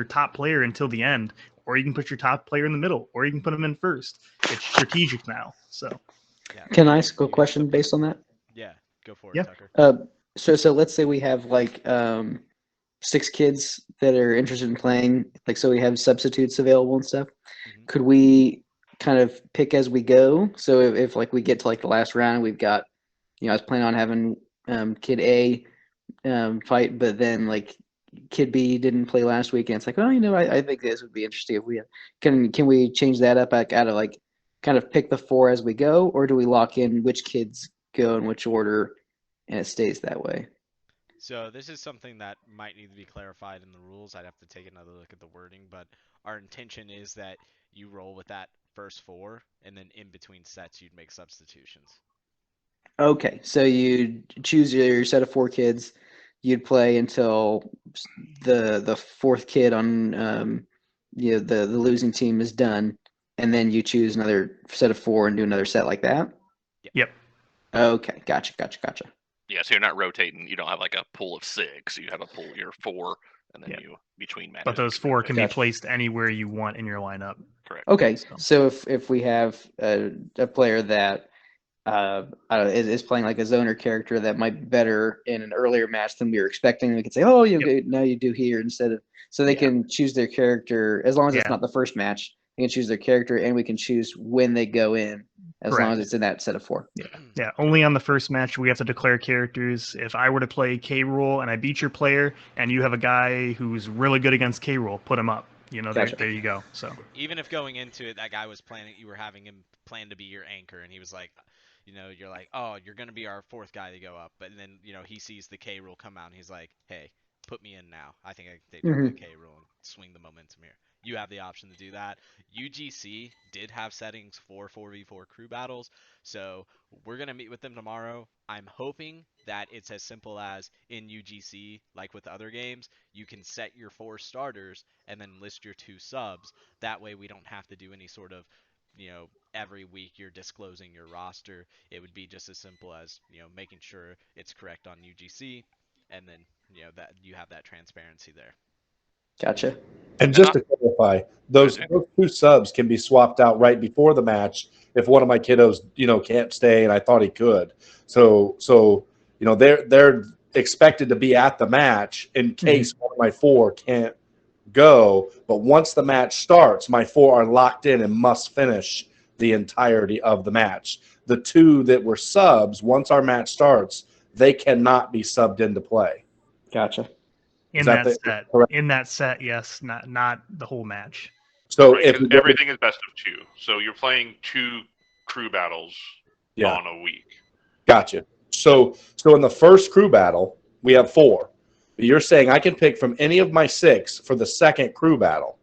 top player until the end, or you can put your top player in the middle, or you can put them in first. It's strategic now. So,
yeah.
Can I ask a question based on that?
Yeah, go for it, Tucker.
So let's say we have like 6 kids that are interested in playing, like, so we have substitutes available and stuff.
Mhm.
Could we kind of pick as we go? So if like we get to like the last round, we've got, I was planning on having kid A fight, but then like kid B didn't play last week, and it's like, oh, I think this would be interesting if we can we change that up out of like kind of pick the 4 as we go, or do we lock in which kids go in which order and it stays that way?
So this is something that might need to be clarified in the rules. I'd have to take another look at the wording, but our intention is that you roll with that first 4, and then in between sets you'd make substitutions.
Okay, so you choose your set of 4 kids. You'd play until the 4th kid on the losing team is done, and then you choose another set of 4 and do another set like that.
yep.
Okay, gotcha.
Yeah, so you're not rotating. You don't have like a pool of 6. You have a pool of your 4, and then
Yeah.
you between matches.
But those
you
4 can be
Gotcha.
placed anywhere you want in your lineup.
Correct.
Okay,
So-
so if we have a player that is playing like a zoner character that might be better in an earlier match than we were expecting, we could say, oh, now you do here instead of, so they can choose their character as long as it's not the first match. They can choose their character, and we can choose when they go in as long as it's in that set of 4.
Yeah, only on the first match we have to declare characters. If I were to play K. Rool and I beat your player, and you have a guy who's really good against K. Rool, put him up.
Gotcha.
There you go. So
Even if going into it, that guy was planning, you were having him plan to be your anchor, and he was like, you're like, oh, you're gonna be our 4th guy to go up, but then he sees the K rule come out, and he's like, hey, put me in now. I think I can take the K rule and swing the momentum here. You have the option to do that. UGC did have settings for 4v4 crew battles, so we're going to meet with them tomorrow. I'm hoping that it's as simple as in UGC, like with other games, you can set your 4 starters and then list your 2 subs. That way we don't have to do any sort of, every week you're disclosing your roster. It would be just as simple as, making sure it's correct on UGC, and then, that you have that transparency there.
Gotcha.
And just to clarify, those 2 subs can be swapped out right before the match if one of my kiddos, can't stay, and I thought he could. So they're expected to be at the match in case one of my 4 can't go. But once the match starts, my 4 are locked in and must finish the entirety of the match. The 2 that were subs, once our match starts, they cannot be subbed into play.
Gotcha.
Is that the
set.
correct?
In that set, yes, not the whole match.
So
Right,
if
'cause
we go to-
everything is best of 2, so you're playing 2 crew battles
yeah,
on a week.
gotcha. So in the first crew battle, we have 4. But you're saying I can pick from any of my 6 for the second crew battle.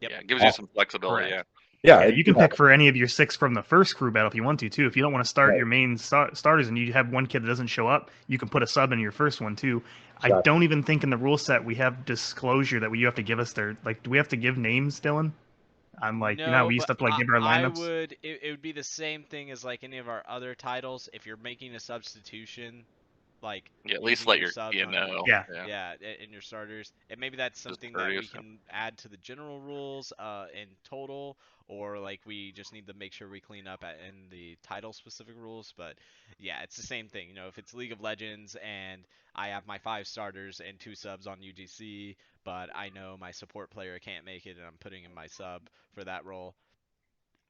Yep.
Yeah, it gives you some flexibility.
Correct.
Yeah,
Yeah,
it-
you can pick for any of your 6 from the first crew battle if you want to too. If you don't want to start
Right.
your main starters and you have one kid that doesn't show up, you can put a sub in your first one too. I
Gotcha.
don't even think in the rule set we have disclosure that you have to give us their, like, do we have to give names, Dylan? I'm like, you know, how we used to have to like give our lineups.
It would be the same thing as like any of our other titles. If you're making a substitution, like
Yeah, at least
using
let
your
your
subs
you
on
know.
Yeah.
in your starters, and maybe that's something that we
courteous, yeah.
can add to the general rules in total, or like we just need to make sure we clean up in the title specific rules. But yeah, it's the same thing. You know, if it's League of Legends and I have my 5 starters and 2 subs on UGC, but I know my support player can't make it and I'm putting in my sub for that role,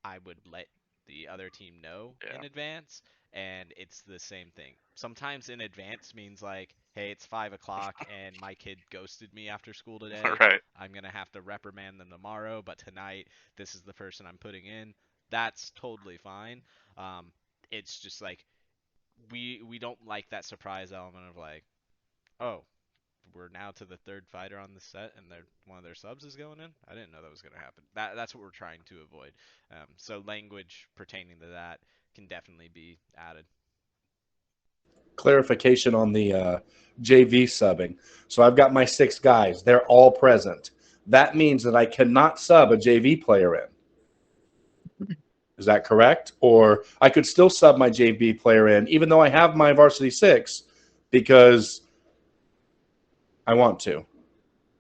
I would let the other team know in advance, and it's the same thing. Sometimes in advance means like, hey, it's 5 o'clock and my kid ghosted me after school today.
Right.
I'm gonna have to reprimand them tomorrow, but tonight this is the person I'm putting in. That's totally fine. It's just like we don't like that surprise element of like, oh, we're now to the 3rd fighter on the set, and one of their subs is going in. I didn't know that was going to happen. That's what we're trying to avoid. So language pertaining to that can definitely be added.
Clarification on the JV subbing. So I've got my 6 guys. They're all present. That means that I cannot sub a JV player in. Is that correct? Or I could still sub my JV player in, even though I have my varsity 6, because I want to.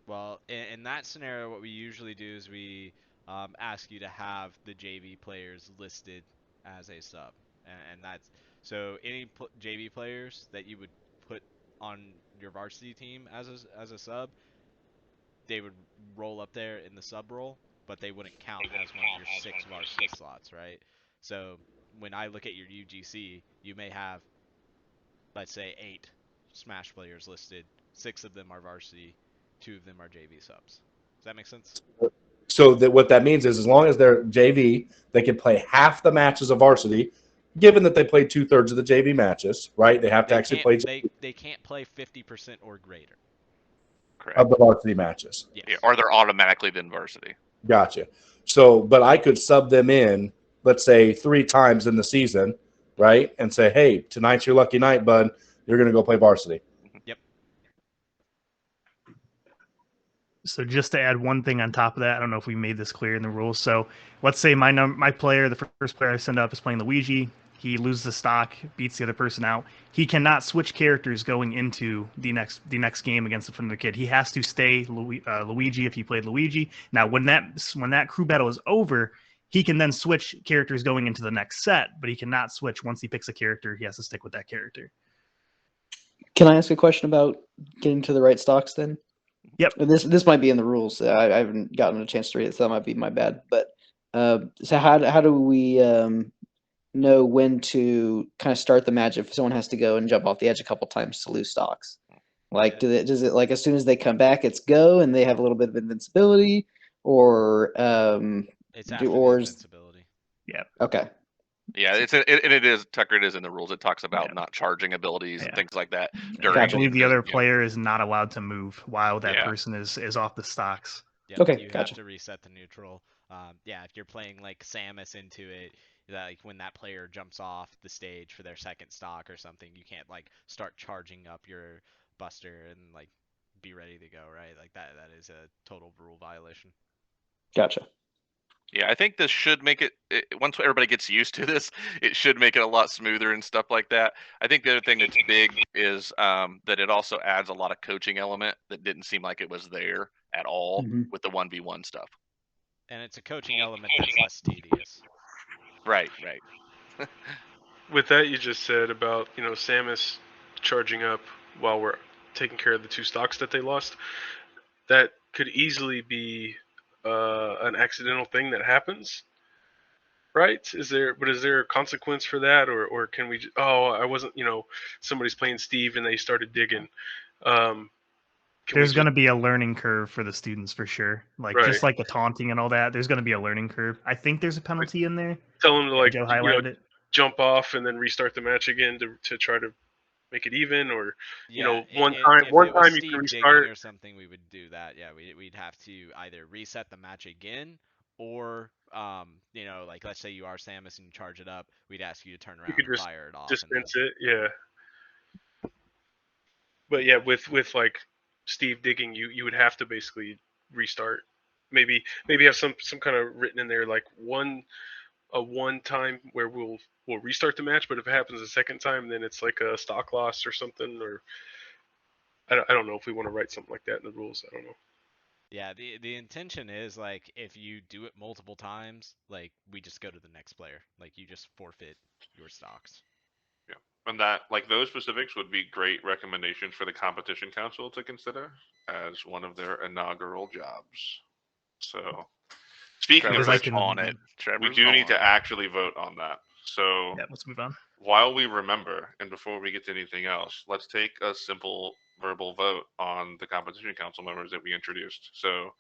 Well, in that scenario, what we usually do is we ask you to have the JV players listed as a sub, and that's so any JV players that you would put on your varsity team as a sub, they would roll up there in the sub role, but they wouldn't count as one of your 6 varsity slots, right? So when I look at your UGC, you may have, let's say, 8 Smash players listed. 6 of them are varsity, 2 of them are JV subs. Does that make sense?
So that what that means is as long as they're JV, they can play half the matches of varsity, given that they play 2/3 of the JV matches, right? They have to actually play
They can't play 50% or greater.
Correct.
of the varsity matches.
Yes.
Yeah, or they're automatically then varsity.
Gotcha. So, but I could sub them in, let's say 3 times in the season, right? And say, hey, tonight's your lucky night, bud. You're going to go play varsity.
Yep.
So just to add one thing on top of that, I don't know if we made this clear in the rules. So let's say my player, the first player I send up is playing Luigi. He loses the stock, beats the other person out. He cannot switch characters going into the next game against another kid. He has to stay Luigi if he played Luigi. Now when that crew battle is over, he can then switch characters going into the next set, but he cannot switch once he picks a character. He has to stick with that character.
Can I ask a question about getting to the right stocks then?
Yep.
This might be in the rules. I haven't gotten a chance to read it, so that might be my bad. But so how do we know when to kind of start the match if someone has to go and jump off the edge a couple times to lose stocks? Like, does it like as soon as they come back, it's go and they have a little bit of invincibility, or
it's after the invincibility.
Yeah.
Okay.
Yeah, it is Tucker. It is in the rules. It talks about not charging abilities and things like that.
I believe the other player is not allowed to move while that person is off the stocks.
Yep,
okay,
you
gotcha.
have to reset the neutral. Yeah, if you're playing like Samus into it, like when that player jumps off the stage for their second stock or something, you can't like start charging up your Buster and like be ready to go, right? Like that is a total rule violation.
Gotcha.
Yeah, I think this should make it once everybody gets used to this, it should make it a lot smoother and stuff like that. I think the other thing that's big is that it also adds a lot of coaching element that didn't seem like it was there at all with the 1v1 stuff.
And it's a coaching element that's less tedious.
Right.
With that you just said about, Samus charging up while we're taking care of the 2 stocks that they lost, that could easily be an accidental thing that happens. right? Is there a consequence for that, or can we? Oh, I wasn't. Somebody's playing Steve and they started digging. Um, can we
There's going
just
to be a learning curve for the students for sure. Like
right
just like the taunting and all that, there's going to be a learning curve. I think there's a
like
penalty in there.
tell them to
Joe highlighted it.
jump off and then restart the match again to try to make it even, or
Yeah, if
one
it was
time you can
Steve digging
restart.
or something, we would do that. Yeah, we'd have to either reset the match again, or like let's say you are Samus and you charge it up, we'd ask you to turn
You
around
could
and
just
fire it off, and then
dispense it, yeah. But yeah, with like Steve digging, you would have to basically restart. Maybe have some kind of written in there like one time where we'll restart the match, but if it happens a second time, then it's like a stock loss or something. Or I don't know if we want to write something like that in the rules. I don't know.
yeah, the intention is like if you do it multiple times, like we just go to the next player, like you just forfeit your stocks.
Yeah. And that, like, those specifics would be great recommendations for the competition council to consider as one of their inaugural jobs. So, speaking of
Because I
Trevor's
which,
can.
on it.
we
Trevor's
do need
on
to
it.
actually vote on that. So,
Yeah, let's move on.
while we remember, and before we get to anything else, let's take a simple verbal vote on the competition council members that we introduced. So,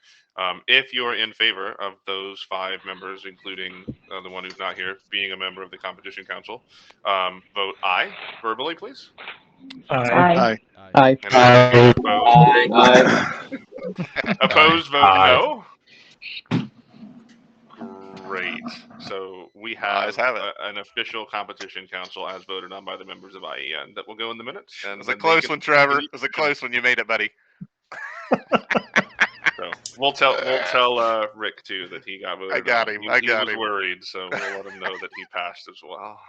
if you're in favor of those 5 members, including the one who's not here, being a member of the competition council, vote aye verbally, please.
Aye.
Aye.
And those opposed, opposed vote
Aye.
no. Great. So we have
Ayes have it.
an official competition council as voted on by the members of IEN that will go in the minutes.
It
And
was a
then they
close
can
one, Trevor.
continue
It was a close one. You made it, buddy.
So we'll tell Rick too that he got voted
I got
on.
him.
He,
I
he
got
was
him.
worried, so we'll let him know that he passed as well.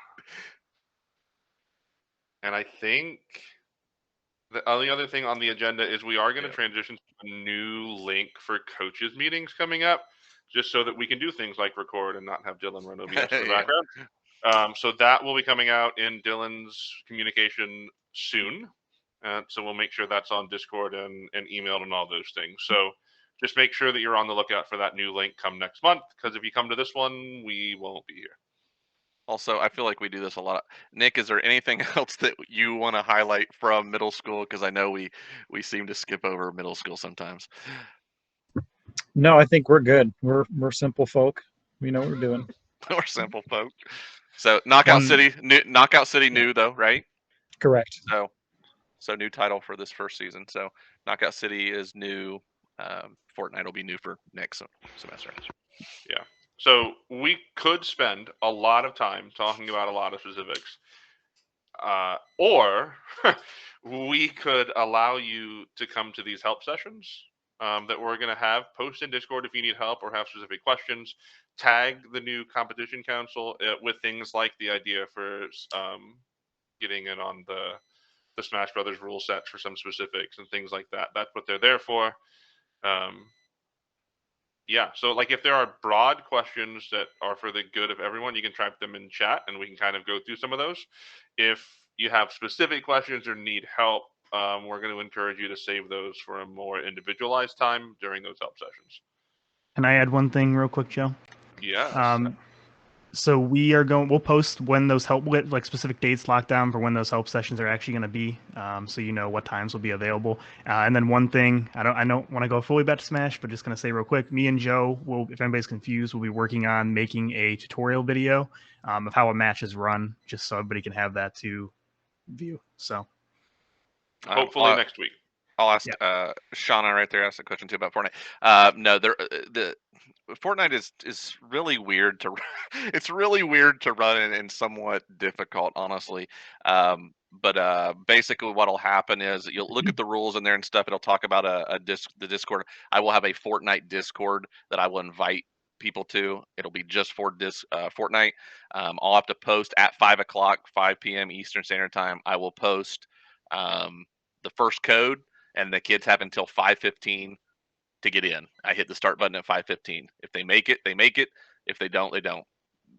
And I think the only other thing on the agenda is we are going to
Yep.
transition to a new link for coaches meetings coming up, just so that we can do things like record and not have Dylan run OBS in the
Yeah.
background. So that will be coming out in Dylan's communication soon. So we'll make sure that's on Discord and emailed and all those things. So just make sure that you're on the lookout for that new link come next month, because if you come to this one, we won't be here.
Also, I feel like we do this a lot. Nick, is there anything else that you want to highlight from middle school? Because I know we seem to skip over middle school sometimes.
No, I think we're good. We're simple folk. We know what we're doing.
We're simple folk. So Knockout City, new though, right?
Correct.
So new title for this first season. So Knockout City is new. Fortnite will be new for next semester.
Yeah. So we could spend a lot of time talking about a lot of specifics, or we could allow you to come to these help sessions that we're going to have. Post in Discord if you need help or have specific questions. Tag the new competition council with things like the idea for getting in on the Smash Brothers rule sets for some specifics and things like that. That's what they're there for. Yeah, so like if there are broad questions that are for the good of everyone, you can type them in chat and we can kind of go through some of those. If you have specific questions or need help, we're going to encourage you to save those for a more individualized time during those help sessions.
Can I add one thing real quick, Joe?
Yes.
So we'll post when those like specific dates locked down for when those help sessions are actually going to be, so you know what times will be available. And then one thing, I don't want to go fully back to Smash, but just going to say real quick, me and Joe will, if anybody's confused, we'll be working on making a tutorial video of how a match is run, just so everybody can have that to view. So
hopefully next week.
I'll ask Shauna right there. Ask a question too about Fortnite. No, the Fortnite is really weird to. It's really weird to run and somewhat difficult, honestly. But basically, what'll happen is you'll look at the rules in there and stuff. It'll talk about the Discord. I will have a Fortnite Discord that I will invite people to. It'll be just for Fortnite. I'll have to post at 5:00, 5 p.m. Eastern Standard Time. I will post the first code, and the kids have until 5:15 to get in. I hit the start button at 5:15. If they make it, they make it. If they don't, they don't.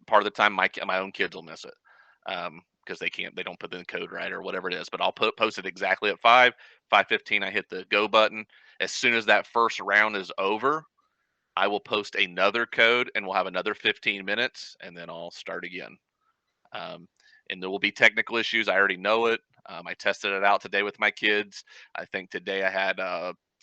Part of the time, my own kids will miss it because they don't put in the code right or whatever it is. But I'll post it exactly at 5:15. I hit the go button. As soon as that first round is over, I will post another code and we'll have another 15 minutes and then I'll start again. Um, and there will be technical issues. I already know it. I tested it out today with my kids. I think today I had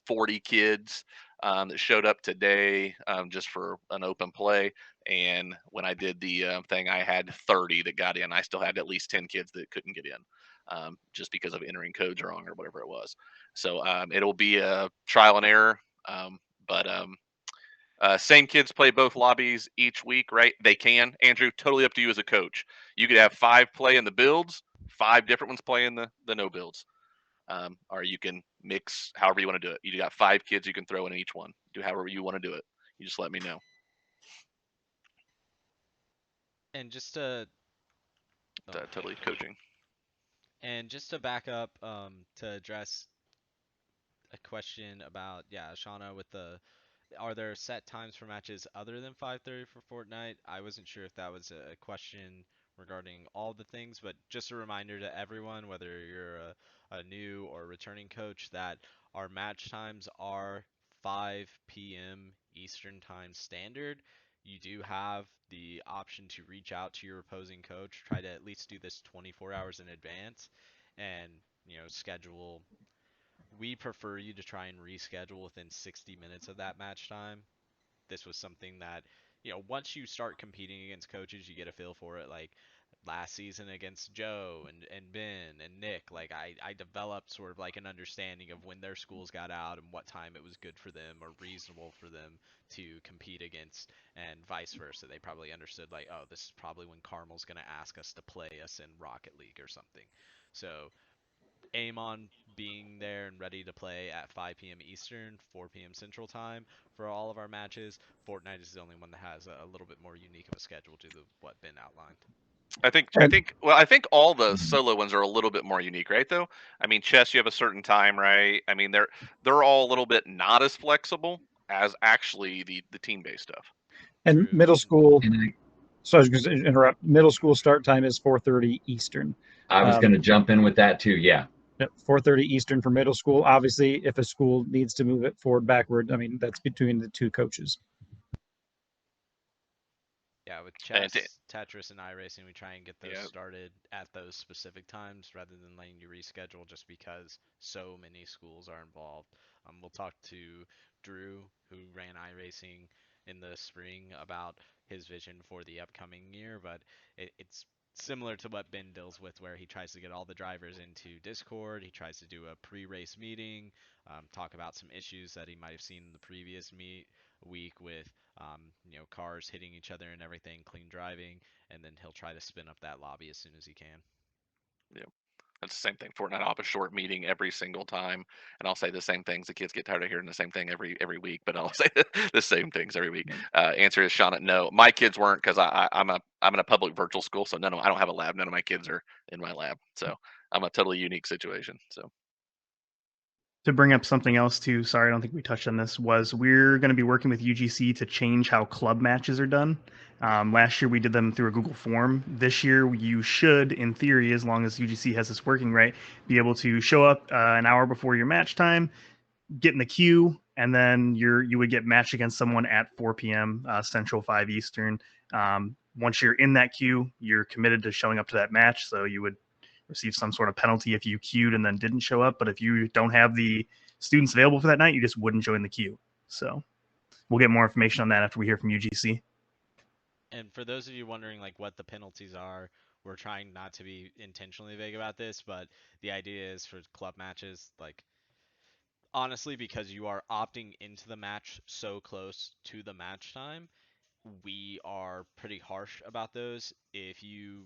40 kids that showed up today just for an open play. And when I did the thing, I had 30 that got in. I still had at least 10 kids that couldn't get in just because of entering codes wrong or whatever it was. So it'll be a trial and error. But Same kids play both lobbies each week, right? They can. Andrew, totally up to you as a coach. You could have 5 play in the builds, 5 different ones play in the no builds. Or you can mix however you want to do it. You got 5 kids you can throw in each one. Do however you want to do it. You just let me know.
And just to
Totally coaching.
and just to back up, to address a question about, yeah, Shauna, with the, are there set times for matches other than 5:30 for Fortnite? I wasn't sure if that was a question regarding all the things, but just a reminder to everyone, whether you're a new or returning coach, that our match times are 5 p.m. Eastern Time Standard. You do have the option to reach out to your opposing coach, try to at least do this 24 hours in advance, and schedule. We prefer you to try and reschedule within 60 minutes of that match time. This was something that, once you start competing against coaches, you get a feel for it. Like last season against Joe and Ben and Nick, like I developed sort of like an understanding of when their schools got out and what time it was good for them or reasonable for them to compete against, and vice versa. They probably understood, like, oh, this is probably when Carmel's going to ask us to play us in Rocket League or something. So aim on being there and ready to play at 5 p.m. Eastern, 4 p.m. Central Time for all of our matches. Fortnite is the only one that has a little bit more unique of a schedule to what Ben outlined.
I think all the solo ones are a little bit more unique, right? Though, I mean, chess you have a certain time, right? I mean, they're all a little bit not as flexible as actually the team based stuff.
And
True.
middle school.
And
So I was going to interrupt. Middle school start time is 4:30 Eastern.
I was going to jump in with that too. Yeah.
4:30 Eastern for middle school. Obviously, if a school needs to move it forward, backward, I mean, that's between the two coaches.
Yeah, with
And
chess, Tetris, and iRacing, we try and get those
yeah,
started at those specific times rather than letting you reschedule just because so many schools are involved. We'll talk to Drew, who ran iRacing in the spring, about his vision for the upcoming year, but it's similar to what Ben deals with, where he tries to get all the drivers into Discord. He tries to do a pre-race meeting, talk about some issues that he might have seen in the previous week with cars hitting each other and everything, clean driving, and then he'll try to spin up that lobby as soon as he can.
yeah. That's the same thing. Fortnite, I'll have a short meeting every single time, and I'll say the same things. The kids get tired of hearing the same thing every week, but I'll say the same things every week. Answer is Shauna. No, my kids weren't, because I'm in a public virtual school, so I don't have a lab. None of my kids are in my lab, so I'm a totally unique situation. So
To bring up something else too, sorry, I don't think we touched on this, was we're going to be working with UGC to change how club matches are done. Last year we did them through a Google form. This year you should, in theory, as long as UGC has this working right, be able to show up an hour before your match time, get in the queue, and then you would get matched against someone at 4 p.m. Central, 5 Eastern. Once you're in that queue, you're committed to showing up to that match, so you would receive some sort of penalty if you queued and then didn't show up. But if you don't have the students available for that night, you just wouldn't join the queue. So we'll get more information on that after we hear from UGC.
And for those of you wondering like what the penalties are, we're trying not to be intentionally vague about this, but the idea is for club matches, like, honestly, because you are opting into the match so close to the match time, we are pretty harsh about those. If you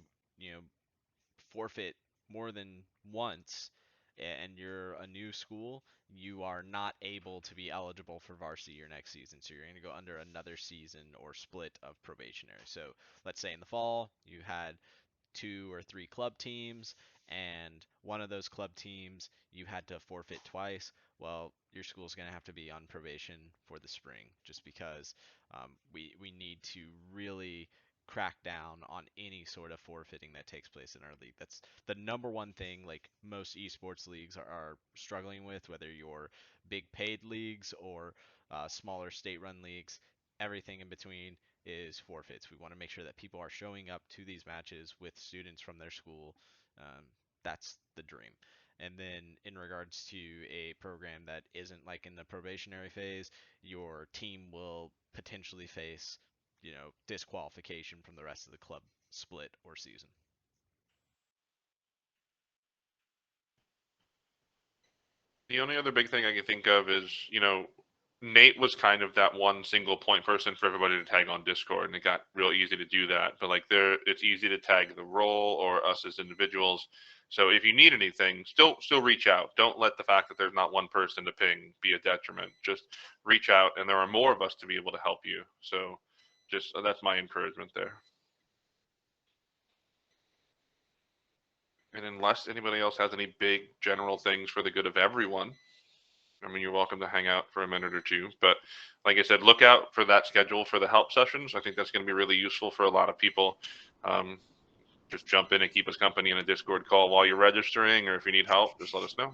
forfeit more than once and you're a new school, you are not able to be eligible for varsity your next season. So you're going to go under another season or split of probationary. So let's say in the fall you had 2 or 3 club teams, and one of those club teams you had to forfeit twice. Well, your school's going to have to be on probation for the spring, just because we need to really crack down on any sort of forfeiting that takes place in our league. That's the number one thing like most esports leagues are struggling with, whether you're big paid leagues or smaller state-run leagues. Everything in between is forfeits. We want to make sure that people are showing up to these matches with students from their school. That's the dream. And then in regards to a program that isn't like in the probationary phase, your team will potentially face, disqualification from the rest of the club split or season.
The only other big thing I can think of is, Nate was kind of that one single point person for everybody to tag on Discord, and it got real easy to do that. But like it's easy to tag the role or us as individuals. So if you need anything, still reach out. Don't let the fact that there's not one person to ping be a detriment. Just reach out, and there are more of us to be able to help you. So just that's my encouragement there. And unless anybody else has any big general things for the good of everyone, I mean, you're welcome to hang out for a minute or two. But like I said, look out for that schedule for the help sessions. I think that's going to be really useful for a lot of people. Just jump in and keep us company in a Discord call while you're registering, or if you need help, just let us know.